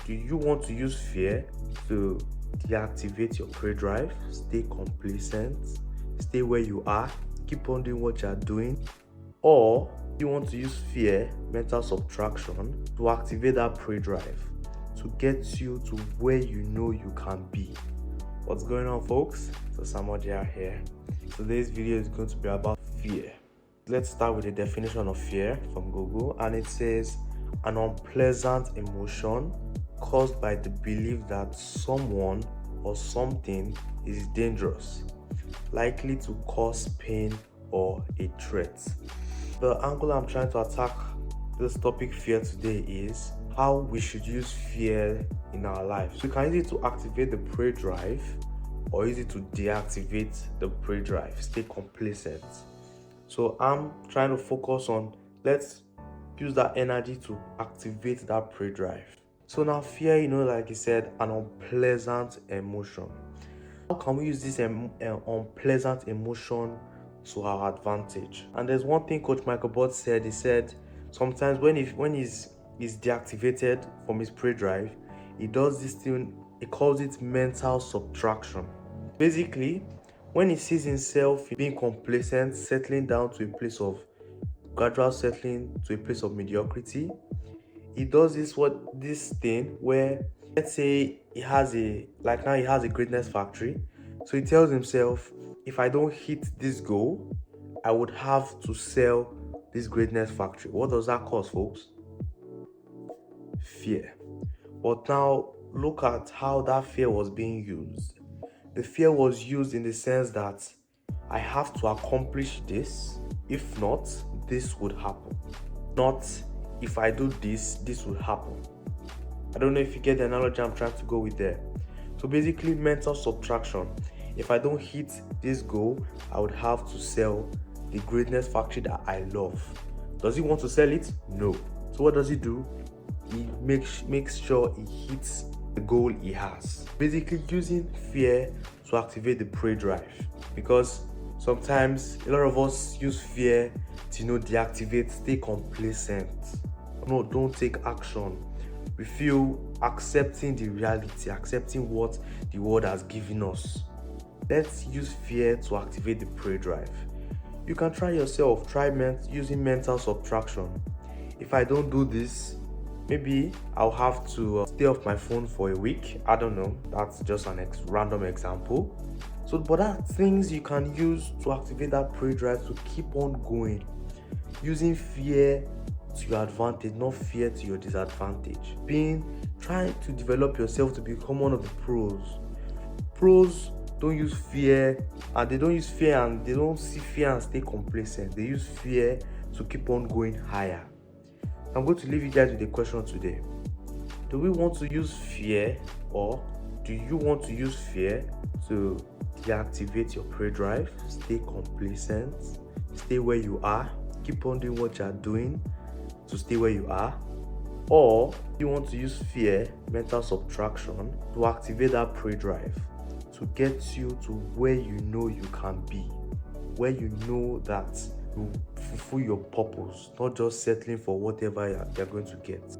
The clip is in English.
Do you want to use fear to deactivate your prey drive, stay complacent, stay where you are, keep on doing what you are doing? Or do you want to use fear, mental subtraction, to activate that prey drive, to get you to where you know you can be? What's going on, folks? So Samuel JR here. Today's video is going to be about fear. Let's start with the definition of fear from Google, and it says an unpleasant emotion caused by the belief that someone or something is dangerous, likely to cause pain or a threat. The angle I'm trying to attack this topic fear today is how we should use fear in our lives. We can use it to activate the prey drive or use it to deactivate the prey drive, stay complacent. So I'm trying to focus on, let's use that energy to activate that prey drive. So now fear, like I said, an unpleasant emotion. How can we use this unpleasant emotion to our advantage? And there's one thing Coach Michael Bott said. He said sometimes when he's deactivated from his prey drive, he does this thing, he calls it mental subtraction. Basically, when he sees himself being complacent, settling down to a place of gradual settling to a place of mediocrity, he does this thing where, let's say he has a greatness factory. So he tells himself, if I don't hit this goal, I would have to sell this greatness factory. What does that cause, folks? Fear. But now look at how that fear was being used. The fear was used in the sense that I have to accomplish this. If not, this would happen. Not if I do this, this will happen. I don't know if you get the analogy I'm trying to go with there. So basically, mental subtraction. If I don't hit this goal, I would have to sell the greatness factory that I love. Does he want to sell it? No. So what does he do? He makes sure he hits the goal he has. Basically, using fear to activate the prey drive. Because sometimes a lot of us use fear to deactivate, stay complacent. No, don't take action. We feel accepting the reality, accepting what the world has given us. Let's use fear to activate the prey drive. You can try yourself, using mental subtraction. If I don't do this, maybe I'll have to stay off my phone for a week. I don't know, that's just an random example. But that's things you can use to activate that prey drive to keep on going. Using fear to your advantage, not fear to your disadvantage. Trying to develop yourself to become one of the pros. Pros don't use fear, and they don't use fear and they don't see fear and stay complacent. They use fear to keep on going higher. I'm going to leave you guys with a question today. Do we want to use fear, or do you want to use fear to deactivate your prey drive, stay complacent, stay where you are, keep on doing what you are doing to stay where you are? Or you want to use fear, mental subtraction, to activate that prey drive, to get you to where you know you can be, where you know that you fulfill your purpose, not just settling for whatever you're going to get.